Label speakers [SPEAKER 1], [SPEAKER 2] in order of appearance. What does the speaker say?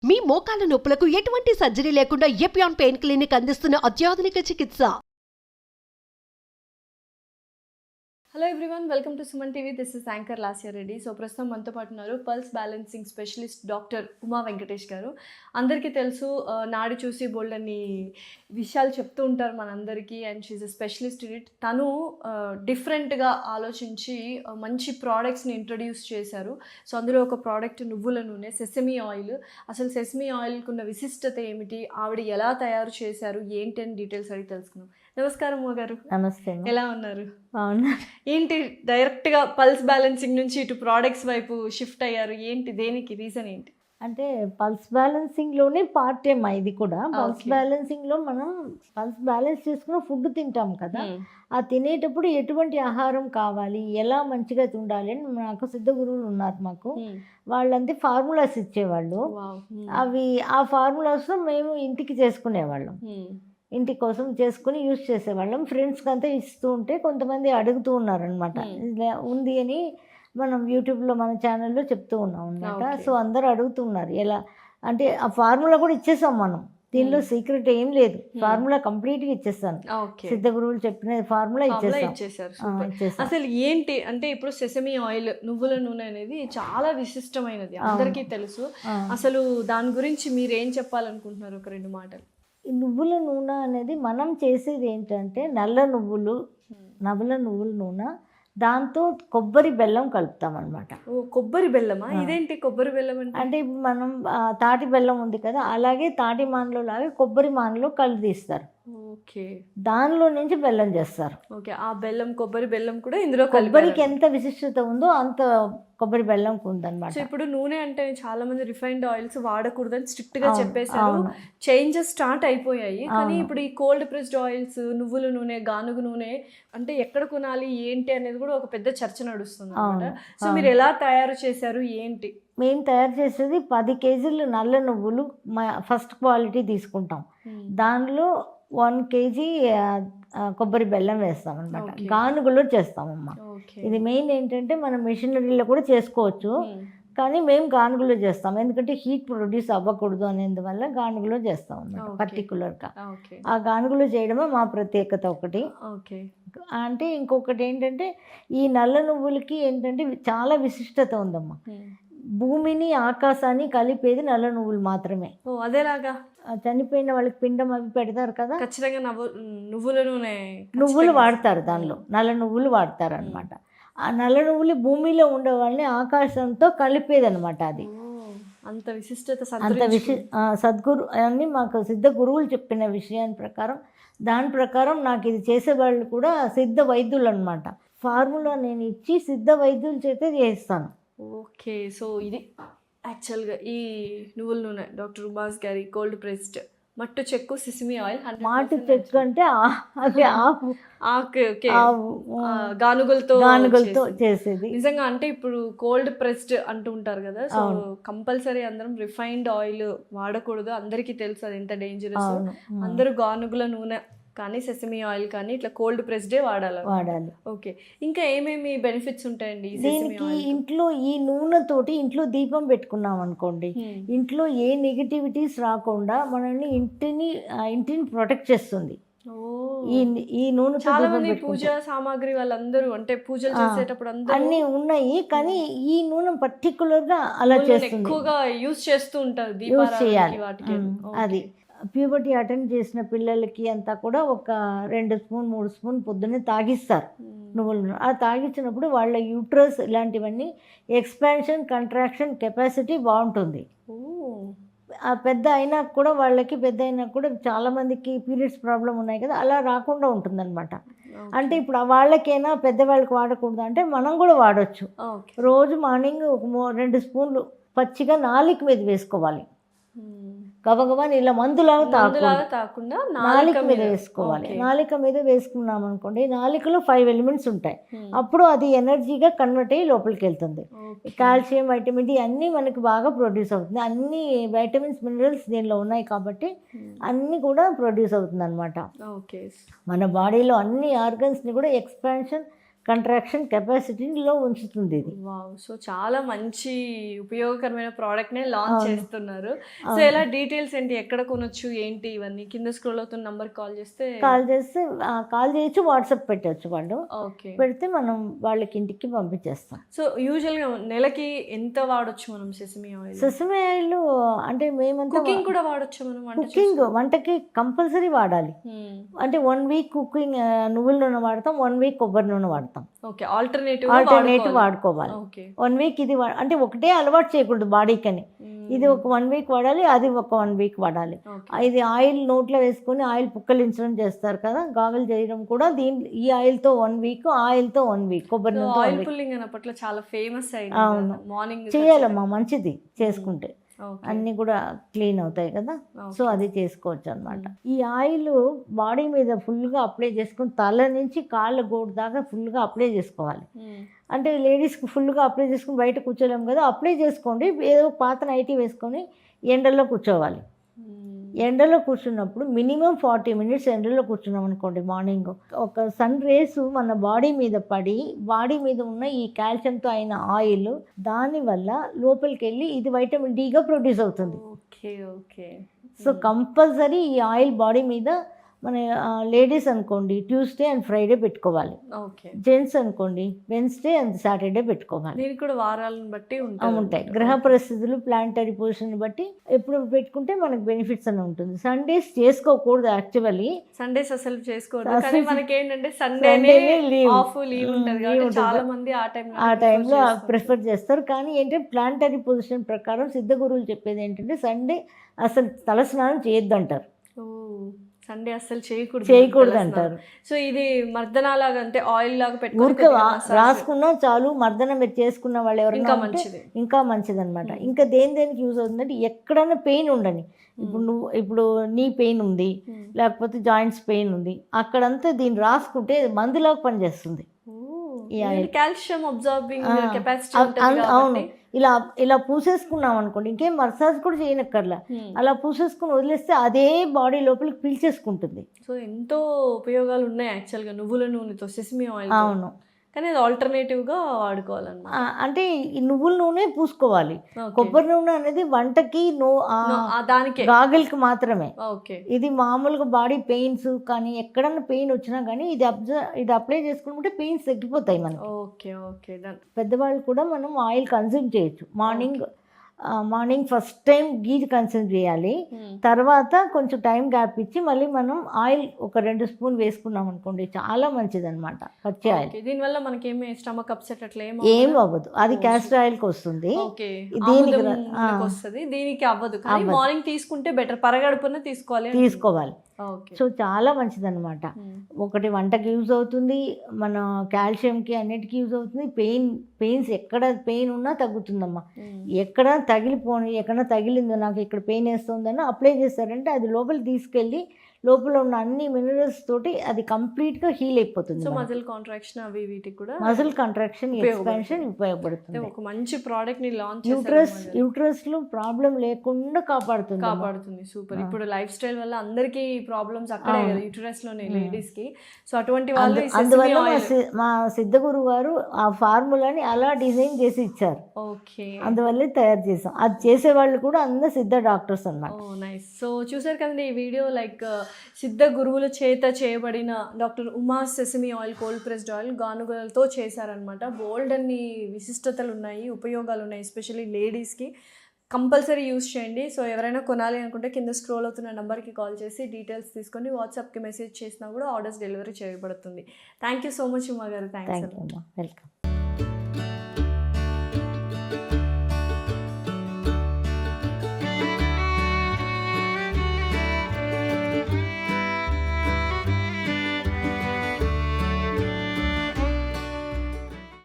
[SPEAKER 1] మీ మోకాల నొప్పులకు ఎటువంటి సర్జరీ లేకుండా ఎపియాన్ పెయిన్ క్లినిక్ అందిస్తున్న అత్యాధునిక చికిత్స.
[SPEAKER 2] Hello everyone, welcome to Suman TV. This is anchor Lasya Reddy. So ప్రస్తుతం మనతో పాటు ఉన్నారు pulse balancing specialist doctor Uma Venkatesh గారు. అందరికీ తెలుసు, నాడి చూసి బోల్డ్ అని విషయాలు చెప్తూ ఉంటారు మనందరికీ. And she's a specialist in it. తను డిఫరెంట్గా ఆలోచించి మంచి ప్రోడక్ట్స్ని ఇంట్రడ్యూస్ చేశారు. సో అందులో ఒక ప్రోడక్ట్ నువ్వుల నూనె, సెసమీ ఆయిల్. అసలు సెసమీ ఆయిల్కి ఉన్న విశిష్టత ఏమిటి, ఆవిడ ఎలా తయారు చేశారు, ఏంటి అని డీటెయిల్స్ అడిగి తెలుసుకున్నాం. నమస్కారం ఉమా గారు.
[SPEAKER 3] నమస్తే.
[SPEAKER 2] ఎలా ఉన్నారు?
[SPEAKER 3] బాగున్నా.
[SPEAKER 2] ఏంటి డైరెక్ట్గా పల్స్ బ్యాలెన్సింగ్ నుంచి ఇటు ప్రోడక్ట్స్ వైపు షిఫ్ట్ అయ్యారు? ఏంటి, దేనికి రీజన్ ఏంటి?
[SPEAKER 3] అంటే పల్స్ బ్యాలెన్సింగ్లోనే పార్ట్ ఏమా ఇది కూడా. పల్స్ బ్యాలెన్సింగ్లో మనం పల్స్ బ్యాలెన్స్ చేసుకున్న ఫుడ్ తింటాం కదా, ఆ తినేటప్పుడు ఎటువంటి ఆహారం కావాలి, ఎలా మంచిగా తిండాలి అని నాకు సిద్ధ గురువులు ఉన్నారు మాకు. వాళ్ళంతా ఫార్ములాస్ ఇచ్చేవాళ్ళు. అవి ఆ ఫార్ములాస్ మేము ఇంటికి చేసుకునేవాళ్ళం. ఇంటి కోసం చేసుకుని యూజ్ చేసేవాళ్ళం. ఫ్రెండ్స్కి అంతా ఇస్తూ ఉంటే కొంతమంది అడుగుతూ ఉన్నారనమాట, ఉంది అని మనం యూట్యూబ్లో మన ఛానల్లో చెప్తూ ఉన్నాం అనమాట. సో అందరు అడుగుతున్నారు ఎలా అంటే, ఆ ఫార్ములా కూడా ఇచ్చేసాం మనం. దీనిలో సీక్రెట్ ఏం లేదు, ఫార్ములా కంప్లీట్గా ఇచ్చేస్తాను. సిద్ధ గురువులు చెప్పిన ఫార్ములా ఇచ్చేసారు.
[SPEAKER 2] అసలు ఏంటి అంటే, ఇప్పుడు సెసమీ ఆయిల్, నువ్వుల నూనె అనేది చాలా విశిష్టమైనది, అందరికీ తెలుసు. అసలు దాని గురించి మీరు ఏం చెప్పాలనుకుంటున్నారు? ఒక రెండు మాటలు.
[SPEAKER 3] ఈ నువ్వుల నూనె అనేది మనం చేసేది ఏంటంటే, నల్ల నువ్వుల నూనె, దాంతో కొబ్బరి బెల్లం కలుపుతాం అనమాట.
[SPEAKER 2] కొబ్బరి బెల్లమా? ఇదేంటి కొబ్బరి బెల్లం
[SPEAKER 3] అంటే ఇప్పుడు మనం తాటి బెల్లం ఉంది కదా, అలాగే తాటి మానలో లాగా కొబ్బరి మానలో కలిదీస్తారు.
[SPEAKER 2] ఓకే,
[SPEAKER 3] దానిలో నుంచి బెల్లం చేస్తారు.
[SPEAKER 2] ఓకే, ఆ బెల్లం, కొబ్బరి బెల్లం కూడా ఇందులో.
[SPEAKER 3] కొబ్బరికి ఎంత విశిష్టత ఉందో అంత కొబ్బరి బెల్లం ఉందన్నమాట.
[SPEAKER 2] సో ఇప్పుడు నూనె అంటే చాలా మంది రిఫైన్డ్ ఆయిల్స్ వాడకూడదని స్ట్రిక్ట్ గా చెప్పేశారు. చేంజెస్ స్టార్ట్ అయిపోయాయి. కానీ ఇప్పుడు ఈ కోల్డ్ ప్రెస్డ్ ఆయిల్స్, నువ్వుల నూనె, గానుగ నూనె అంటే ఎక్కడ కొనాలి ఏంటి అనేది కూడా ఒక పెద్ద చర్చ నడుస్తుంది అనమాట. సో మీరు ఎలా తయారు చేశారు, ఏంటి?
[SPEAKER 3] మేము తయారు చేసేది 10 కేజీలు నల్ల నువ్వులు ఫస్ట్ క్వాలిటీ తీసుకుంటాం. దానిలో 1 కేజీ కొబ్బరి బెల్లం వేస్తాం అనమాట. గానుగలో చేస్తామమ్మా. ఇది మెయిన్ ఏంటంటే మనం మెషినరీలో కూడా చేసుకోవచ్చు, కానీ మేము గానుగలో చేస్తాం. ఎందుకంటే హీట్ ప్రొడ్యూస్ అవ్వకూడదు అనేందువల్ల గానుగలో చేస్తాం అన్నమాట పర్టికులర్గా. ఆ గానుగలో చేయడమే మా ప్రత్యేకత ఒకటి. అంటే ఇంకొకటి ఏంటంటే, ఈ నల్ల నువ్వులకి ఏంటంటే చాలా విశిష్టత ఉందమ్మా. భూమిని ఆకాశాన్ని కలిపేది నల్ల నువ్వులు మాత్రమే.
[SPEAKER 2] అదేలాగా
[SPEAKER 3] చనిపోయిన వాళ్ళకి పిండం అవి పెడతారు కదా,
[SPEAKER 2] ఖచ్చితంగా నువ్వుల నూనె,
[SPEAKER 3] నువ్వులు వాడతారు దానిలో, నల్ల నువ్వులు వాడతారు అనమాట. ఆ నల్ల నువ్వులు భూమిలో ఉండే వాళ్ళని ఆకాశంతో కలిపేది అనమాట. అది
[SPEAKER 2] అంత విశిష్టత,
[SPEAKER 3] సద్గురు అని మాకు సిద్ధ గురువులు చెప్పిన విషయాన్ని ప్రకారం, దాని ప్రకారం నాకు ఇది చేసేవాళ్ళు కూడా సిద్ధ వైద్యులు అనమాట. ఫార్ములా నేను ఇచ్చి సిద్ధ వైద్యుల చేతే చేస్తాను.
[SPEAKER 2] ఓకే, సో ఇది యాక్చువల్గా ఈ నువ్వుల నూనె డాక్టర్ ఉమాస్ గారి కోల్డ్ ప్రెస్డ్ మట్టు చెక్కు సెసమీ ఆయిల్.
[SPEAKER 3] మాటు చెక్కు అంటే అది గానుగలతో చేసేది.
[SPEAKER 2] నిజంగా అంటే ఇప్పుడు కోల్డ్ ప్రెస్డ్ అంటూ ఉంటారు కదా, సో కంపల్సరీ అందరం రిఫైన్డ్ ఆయిల్ వాడకూడదు. అందరికీ తెలుసు అది ఎంత డేంజరస్. అందరూ గానుగుల నూనె కానీ సెసమీ ఆయిల్ కానీ ఇట్లా కోల్డ్ ప్రెస్డే వాడాలి. ఓకే, ఇంకా ఏమేమి బెనిఫిట్స్ ఉంటాయండి
[SPEAKER 3] దీనికి? ఇంట్లో ఈ నూనెతోటి ఇంట్లో దీపం పెట్టుకున్నాం అనుకోండి, ఇంట్లో ఏ నెగిటివిటీస్ రాకుండా మనల్ని ఇంటిని ప్రొటెక్ట్ చేస్తుంది. ఈ నూనె
[SPEAKER 2] చాలా మంది పూజ సామాగ్రి వాళ్ళందరూ అంటే పూజలు చేసేటప్పుడు
[SPEAKER 3] అన్ని ఉన్నాయి, కానీ ఈ నూనె పర్టికులర్ గా అలా చేస్తుంది,
[SPEAKER 2] ఎక్కువగా యూజ్ చేస్తూ ఉంటారు.
[SPEAKER 3] యూజ్ చేయాలి. అది ప్యూబర్టీ అటెండ్ చేసిన పిల్లలకి అంతా కూడా ఒక 2 స్పూన్ 3 స్పూన్ పొద్దున్నే తాగిస్తారు నువ్వులు. ఆ తాగించినప్పుడు వాళ్ళ యూట్రస్ ఇలాంటివన్నీ ఎక్స్పాన్షన్, కంట్రాక్షన్ కెపాసిటీ బాగుంటుంది. ఆ పెద్ద అయినా కూడా చాలామందికి పీరియడ్స్ ప్రాబ్లం ఉన్నాయి కదా, అలా రాకుండా ఉంటుందన్నమాట. అంటే ఇప్పుడు వాళ్ళకైనా పెద్దవాళ్ళకి వాడకూడదు అంటే మనం కూడా వాడచ్చు. రోజు మార్నింగ్ ఒక 2 స్పూన్లు పచ్చిగా నాలుక మీద వేసుకోవాలి. గబగబా ఇలా మందులాగా తాకుండా నాలిక మీద వేసుకోవాలి. నాలిక మీద వేసుకున్నాం అనుకోండి, నాలికలో 5 ఎలిమెంట్స్ ఉంటాయి. అప్పుడు అది ఎనర్జీగా కన్వర్ట్ అయ్యి లోపలికి వెళ్తుంది. కాల్షియం, వైటమిన్ డి అన్నీ మనకి బాగా ప్రొడ్యూస్ అవుతుంది. అన్ని వైటమిన్స్, మినరల్స్ దీనిలో ఉన్నాయి కాబట్టి అన్నీ కూడా ప్రొడ్యూస్ అవుతుంది అనమాట. మన బాడీలో అన్ని ఆర్గన్స్ని కూడా ఎక్స్పాన్షన్, కంట్రాక్షన్ కెపాసిటీలో ఉంచుతుంది ఇది.
[SPEAKER 2] వావ్! సో చాలా మంచి ఉపయోగకరమైన ప్రోడక్ట్‌నే లాంచ్ చేస్తున్నారు. సో ఎలా డీటెయిల్స్ ఏంటి? ఎక్కడ కొనొచ్చు? ఏంటి ఇవన్నీ? కింద స్క్రోల్ అవుతున్న నంబర్‌కి కాల్ చేస్తే
[SPEAKER 3] కాల్ చేయొచ్చు, వాట్సాప్ పెట్టచ్చు వాళ్ళు.
[SPEAKER 2] ఓకే.
[SPEAKER 3] పెడితే మనం వాళ్ళకి ఇంటికి పంపించేస్తాం.
[SPEAKER 2] సో యూజువల్‌గా నెలకి ఎంత వాడొచ్చు మనం సెసమి ఆయిల్?
[SPEAKER 3] సెసమి ఆయిల్ అంటే మేమంతా
[SPEAKER 2] కుకింగ్ కూడా వాడొచ్చా మనం?
[SPEAKER 3] వంటకి కంపల్సరీ వాడాలి. అంటే 1 వీక్ కుకింగ్ నువ్వుల నూనె వాడతాం, 1 వీక్ కొబ్బరి నూనె వాడతాం.
[SPEAKER 2] ఓకే. ఆల్టర్నేటివ్
[SPEAKER 3] వాడుకోవాలి.
[SPEAKER 2] ఓకే.
[SPEAKER 3] 1 వీక్ ఇది అంటే ఒకటే అలవాటు చేయకూడదు బాడీకని. ఇది ఒక 1 వీక్ వాడాలి, అది ఒక 1 వీక్ వాడాలి. ఇది ఆయిల్ నోట్లో వేసుకొని ఆయిల్ పుక్కలించడం చేస్తారు కదా, గాగులు చేయడం కూడా ఈ ఆయిల్తో 1 వీక్, ఆయిల్తో 1 వీక్, కొబ్బరి నూనె
[SPEAKER 2] ఆయిల్ పుల్లింగ్ అన్నప్పట్లో చాలా ఫేమస్ అయింది.
[SPEAKER 3] అవును,
[SPEAKER 2] మార్నింగ్
[SPEAKER 3] చేయాలమ్మా, మంచిది చేసుకుంటే అన్నీ కూడా క్లీన్ అవుతాయి కదా. సో అది చేసుకోవచ్చు అనమాట. ఈ ఆయిల్ బాడీ మీద ఫుల్గా అప్లై చేసుకుని తల నుంచి కాళ్ళ గోడు దాకా ఫుల్గా అప్లై చేసుకోవాలి. అంటే లేడీస్కి ఫుల్గా అప్లై చేసుకుని బయట కూర్చోలేము కదా, అప్లై చేసుకోండి. ఏదో పాత నైటీ వేసుకొని ఎండలో కూర్చోవాలి. ఎండలో కూర్చున్నప్పుడు మినిమం 40 మినిట్స్ ఎండలో కూర్చున్నాం అనుకోండి, మార్నింగ్ ఒక సన్ రేస్ మన బాడీ మీద పడి బాడీ మీద ఉన్న ఈ కాల్షియంతో అయిన ఆయిల్ దానివల్ల లోపలికి వెళ్ళి ఇది వైటమిన్ డిగా ప్రొడ్యూస్ అవుతుంది.
[SPEAKER 2] ఓకే. ఓకే.
[SPEAKER 3] సో కంపల్సరీ ఈ ఆయిల్ బాడీ మీద మన లేడీస్ అనుకోండి ట్యూస్డే అండ్ ఫ్రైడే పెట్టుకోవాలి.
[SPEAKER 2] ఓకే.
[SPEAKER 3] జెంట్స్ అనుకోండి వెన్స్డే అండ్ సాటర్డే పెట్టుకోవాలి.
[SPEAKER 2] దీనికి కూడా వారాలను బట్టి
[SPEAKER 3] ఉంటాయి. గ్రహ పరిస్థితులు, ప్లానిటరీ పొజిషన్ బట్టి ఎప్పుడు పెట్టుకుంటే మనకు బెనిఫిట్స్ అని ఉంటుంది. సండేస్ చేసుకోకూడదు యాక్చువల్లీ.
[SPEAKER 2] సండేస్ అసలు చేసుకోవద్దు. కానీ మనకి ఏంటంటే సండేనే ఆఫ్ లీవ్ ఉంటుంది కాబట్టి చాలా మంది ఆ టైంలో
[SPEAKER 3] ప్రిఫర్ చేస్తారు. కానీ ఏంటంటే ప్లానిటరీ పొజిషన్ ప్రకారం సిద్ధ గురువులు చెప్పేది ఏంటంటే సండే అసలు తలస్నానం చేయొద్దు అంటారు.
[SPEAKER 2] సండే అసలు చేయకూడదు
[SPEAKER 3] అంటారు.
[SPEAKER 2] సో ఇది మర్దనాలాగా అంటే ఆయిల్ లాగా పెట్టుకుని
[SPEAKER 3] రాసుకున్నా చాలు. మర్దన మీరు చేసుకున్న వాళ్ళు ఎవరైనా ఇంకా మంచిది అనమాట. ఇంకా దేనికి యూజ్ అవుతుందంటే ఎక్కడైనా పెయిన్ ఉండని, ఇప్పుడు నీ పెయిన్ ఉంది, లేకపోతే జాయింట్స్ పెయిన్ ఉంది, అక్కడంతా దీన్ని రాసుకుంటే మందులాగా పనిచేస్తుంది.
[SPEAKER 2] Calcium absorbing capacity.
[SPEAKER 3] అవును, ఇలా పూసేసుకున్నాం అనుకోండి, ఇంకేం మసాజ్ కూడా చేయనక్కర్లా. అలా పూసేసుకుని వదిలేస్తే అదే బాడీ లోపలికి పీల్చేసుకుంటుంది.
[SPEAKER 2] సో ఎంతో ఉపయోగాలు ఉన్నాయి యాక్చువల్గా నువ్వుల నూనెతో, సెసమి ఆయిల్.
[SPEAKER 3] అవును,
[SPEAKER 2] కానీ అది ఆల్టర్నేటివ్గా వాడుకోవాలన్నమాట.
[SPEAKER 3] అంటే ఈ నువ్వుల నూనె పూసుకోవాలి. కొబ్బరి నూనె అనేది వంటకి
[SPEAKER 2] దానికి
[SPEAKER 3] గాగుల్కి మాత్రమే.
[SPEAKER 2] ఓకే.
[SPEAKER 3] ఇది మామూలుగా బాడీ పెయిన్స్ కానీ ఎక్కడన్నా పెయిన్ వచ్చినా కానీ ఇది అప్లై చేసుకుంటే పెయిన్స్ తగ్గిపోతాయి మనకి.
[SPEAKER 2] ఓకే. ఓకే.
[SPEAKER 3] పెద్దవాళ్ళు కూడా మనం ఆయిల్ కన్జ్యూమ్ చేయొచ్చు. మార్నింగ్ ఫస్ట్ టైం గీ కన్జ్యూమ్ చేయాలి. తర్వాత కొంచెం టైం గ్యాప్ ఇచ్చి మళ్ళీ మనం ఆయిల్ ఒక 2 స్పూన్ వేసుకున్నాం అనుకోండి, చాలా మంచిది అనమాట పచ్చి ఆయిల్.
[SPEAKER 2] దీనివల్ల మనకి ఏమి స్టమక్ అప్సెట్ అట్లా
[SPEAKER 3] ఏం అవ్వదు. అది క్యాస్టర్ ఆయిల్కి వస్తుంది,
[SPEAKER 2] దీనికి అవ్వదు. కానీ మార్నింగ్ తీసుకుంటే బెటర్, పరగడుపున తీసుకోవాలి. సో చాలా మంచిది అనమాట. ఒకటి వంటకి యూజ్ అవుతుంది, మన కాల్షియంకి అన్నిటికీ యూజ్ అవుతుంది. పెయిన్స్ ఎక్కడ పెయిన్ ఉన్నా తగ్గుతుందమ్మా. ఎక్కడ తగిలిందో నాకు ఇక్కడ పెయిన్ వేస్తుందని అప్లై చేస్తారంటే అది లోపలికి తీసుకెళ్ళి లోపల ఉన్న అన్ని మినరల్స్ తోటి అది కంప్లీట్గా హీల్ అయిపోతుంది. సో మజిల్ కాంట్రాక్షన్ అవి వీటికి కూడా
[SPEAKER 3] మజిల్ కాంట్రాక్షన్ ఎక్స్పాన్షన్ ఉపయోగపడుతుంది.
[SPEAKER 2] ఒక మంచి ప్రోడక్ట్ ని లాంచ్
[SPEAKER 3] యూట్రస్ లో ప్రాబ్లం లేకుండా కాపాడుతుంది.
[SPEAKER 2] సూపర్. ఇప్పుడు లైఫ్ స్టైల్ వల్ల అందరికీ ప్రాబ్లమ్స్ అక్కడే కదా, యూట్రస్ లోనే లేడీస్ కి. సో అటువంటి వాళ్ళు
[SPEAKER 3] అందువల్ల మా సిద్ధగురు గారు ఆ ఫార్ములాని అలా డిజైన్ చేసి ఇచ్చారు.
[SPEAKER 2] ఓకే.
[SPEAKER 3] అందువల్లే తయారు చేసాం. అది చేసే వాళ్ళు కూడా అందరు సిద్ధ డాక్టర్స్ అన్నమాట.
[SPEAKER 2] నైస్. సో చూసారు కదండి ఈ వీడియో. లైక్ సిద్ధ గురువుల చేత చేయబడిన doctor Uma sesame oil, cold pressed oil గానుగలతో చేశారనమాట. బోల్డ్ అన్ని విశిష్టతలు ఉన్నాయి, ఉపయోగాలు ఉన్నాయి, ఎస్పెషల్లీ లేడీస్కి. కంపల్సరీ యూస్ చేయండి. సో ఎవరైనా కొనాలి అనుకుంటే కింద స్క్రోల్ అవుతున్న నెంబర్కి కాల్ చేసి డీటెయిల్స్ తీసుకొని వాట్సాప్కి మెసేజ్ చేసినా కూడా ఆర్డర్స్ డెలివరీ చేయబడుతుంది. Thank you so much Uma గారు. థ్యాంక్స్.
[SPEAKER 3] వెల్కమ్.